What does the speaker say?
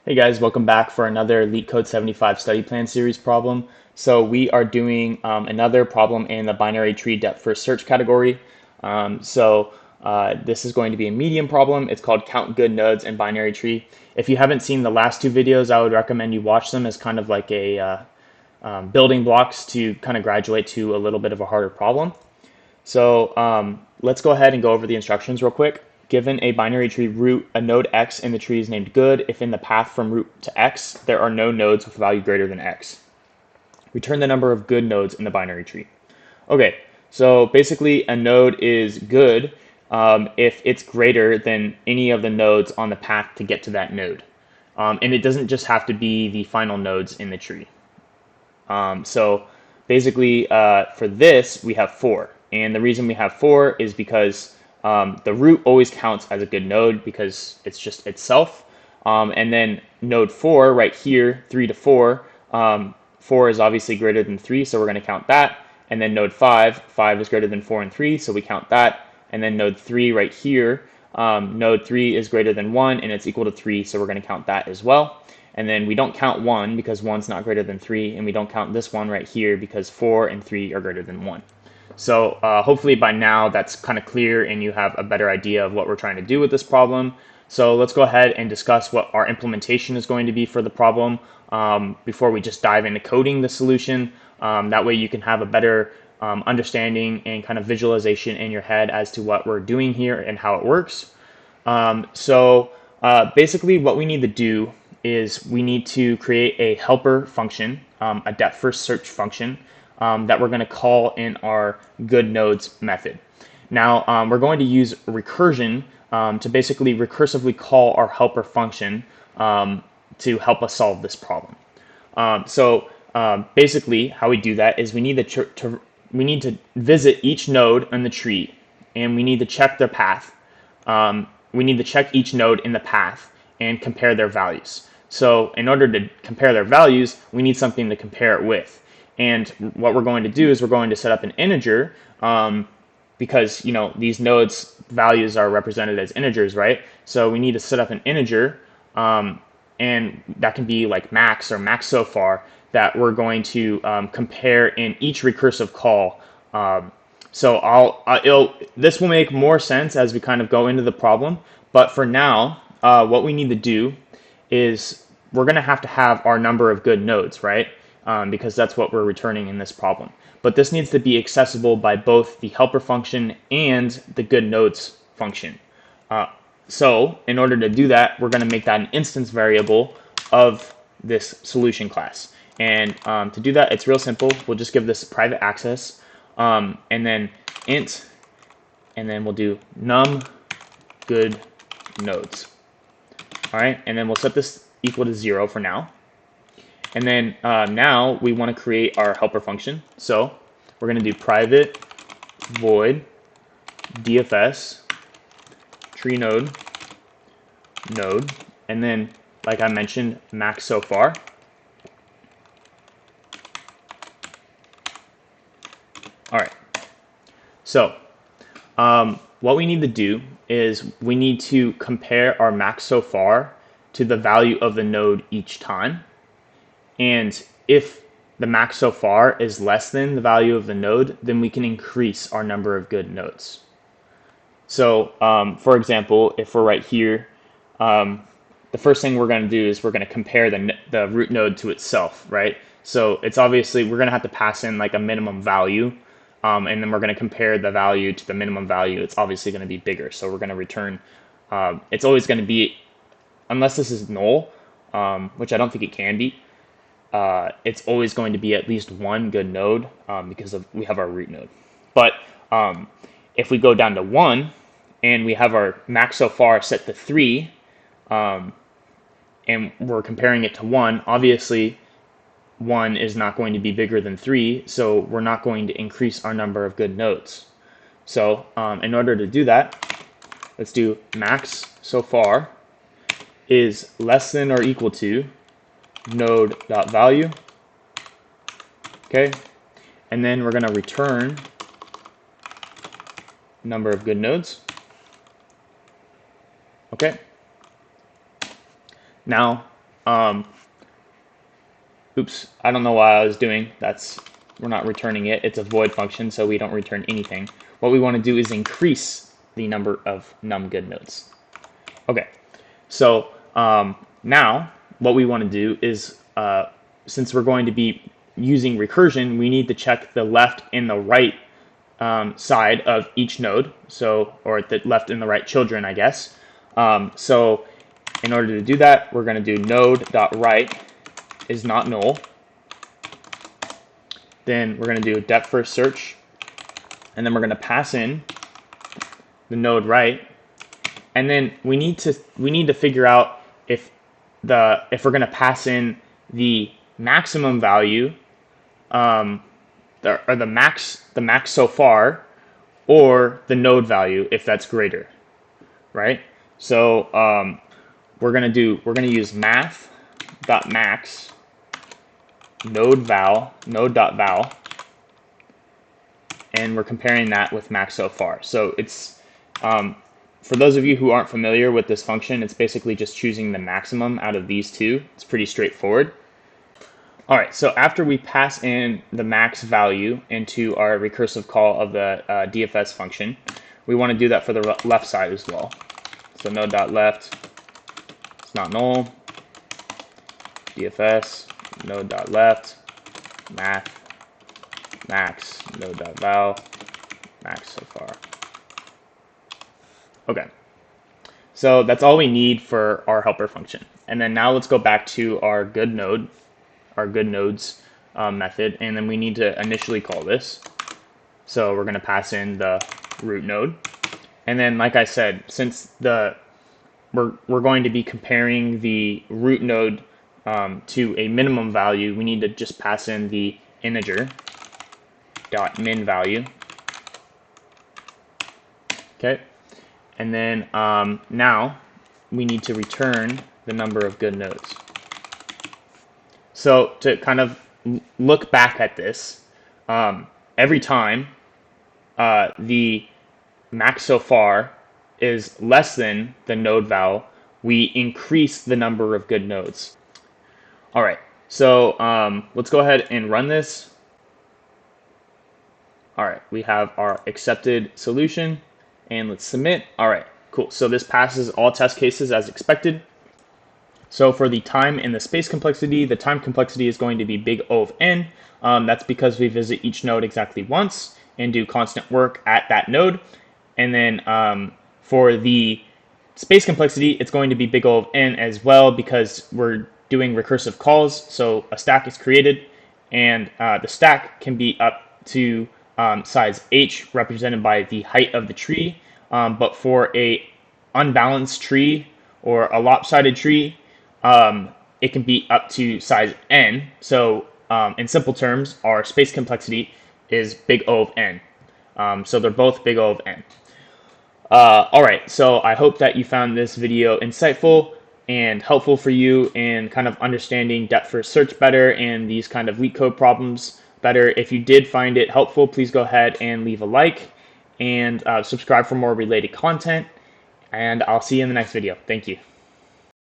Hey guys, welcome back for another LeetCode 75 study plan series problem. So we are doing another problem in the binary tree depth first search category. This is going to be a medium problem. It's called count good nodes in binary tree. If you haven't seen the last two videos, I would recommend you watch them as kind of like a building blocks to kind of graduate to a little bit of a harder problem. Let's go ahead and go over the instructions real quick. Given a binary tree root, a node x in the tree is named good if in the path from root to x there are no nodes with value greater than x. Return the number of good nodes in the binary tree. Okay, so basically a node is good if it's greater than any of the nodes on the path to get to that node. And it doesn't just have to be the final nodes in the tree. For this, we have 4. And the reason we have 4 is because the root always counts as a good node because it's just itself. And then node 4 right here, 3 to 4, 4 is obviously greater than 3, so we're going to count that. And then node 5, 5 is greater than 4 and 3, so we count that. And then node 3 right here, node 3 is greater than 1 and it's equal to 3, so we're going to count that as well. And then we don't count 1 because 1's not greater than 3, and we don't count this one right here because 4 and 3 are greater than 1. So hopefully by now that's kind of clear and you have a better idea of what we're trying to do with this problem. So let's go ahead and discuss what our implementation is going to be for the problem before we just dive into coding the solution. That way you can have a better understanding and kind of visualization in your head as to what we're doing here and how it works. Basically what we need to do is we need to create a helper function, a depth first search function that we're going to call in our good nodes method. Now we're going to use recursion to basically recursively call our helper function to help us solve this problem. Basically how we do that is we need to visit each node in the tree and we need to check their path. We need to check each node in the path and compare their values. So in order to compare their values, we need something to compare it with. And what we're going to do is we're going to set up an integer because these nodes values are represented as integers, right? So we need to set up an integer and that can be like max or max so far that we're going to compare in each recursive call. This will make more sense as we kind of go into the problem. But for now, what we need to do is we're going to have our number of good nodes, right? Because that's what we're returning in this problem. But this needs to be accessible by both the helper function and the good nodes function. So in order to do that, we're going to make that an instance variable of this solution class. And to do that, it's real simple. We'll just give this private access and then int, and then we'll do num good nodes. All right, and then we'll set this equal to 0 for now. And then now we want to create our helper function. So we're going to do private void DFS tree node, and then like I mentioned, max so far. All right. So what we need to do is we need to compare our max so far to the value of the node each time. And if the max so far is less than the value of the node, then we can increase our number of good nodes. So for example, if we're right here, the first thing we're going to do is we're going to compare the root node to itself, right? So it's obviously we're going to have to pass in like a minimum value, and then we're going to compare the value to the minimum value. It's obviously going to be bigger, so we're going to return. It's always going to be, unless this is null, which I don't think it can be. It's always going to be at least one good node because we have our root node. But if we go down to 1 and we have our max so far set to 3, and we're comparing it to 1, obviously 1 is not going to be bigger than 3, so we're not going to increase our number of good nodes. So in order to do that, let's do max so far is less than or equal to node.value. Okay, and then we're going to return number of good nodes. Okay, now oops, I don't know what I was doing. We're not returning it. It's a void function, so we don't return anything. What we want to do is increase the number of num good nodes. Okay, so now what we want to do is, since we're going to be using recursion, we need to check the left and the right side of each node, or the left and the right children, I guess. So in order to do that, we're going to do node.right is not null. Then we're going to do depth first search, and then we're going to pass in the node right, and then we need to figure out if we're going to pass in the maximum value, or the max so far, or the node value if that's greater, right? So we're gonna use math.max node.val, and we're comparing that with max so far. So it's for those of you who aren't familiar with this function, it's basically just choosing the maximum out of these two. It's pretty straightforward. All right, so after we pass in the max value into our recursive call of the DFS function, we want to do that for the left side as well. So node.left, it's not null, DFS, node.left, max, node.val, max so far. Okay, so that's all we need for our helper function. And then now let's go back to our good nodes method, and then we need to initially call this. So we're going to pass in the root node, and then like I said, since we're going to be comparing the root node to a minimum value, we need to just pass in the integer dot min value. Okay, and then now we need to return the number of good nodes. So to kind of look back at this, every time the max so far is less than the node val, we increase the number of good nodes. All right, so let's go ahead and run this. All right, we have our accepted solution, and let's submit. All right, cool. So this passes all test cases as expected. So for the time and the space complexity, the time complexity is going to be big O of n. That's because we visit each node exactly once and do constant work at that node. And then for the space complexity, it's going to be big O of n as well, because we're doing recursive calls. So a stack is created, and the stack can be up to size h, represented by the height of the tree. But for a unbalanced tree or a lopsided tree, it can be up to size n. So in simple terms, our space complexity is big O of n. So they're both big O of n. All right, so I hope that you found this video insightful and helpful for you in kind of understanding depth first search better and these kind of LeetCode problems better. If you did find it helpful, please go ahead and leave a like and subscribe for more related content. And I'll see you in the next video. Thank you.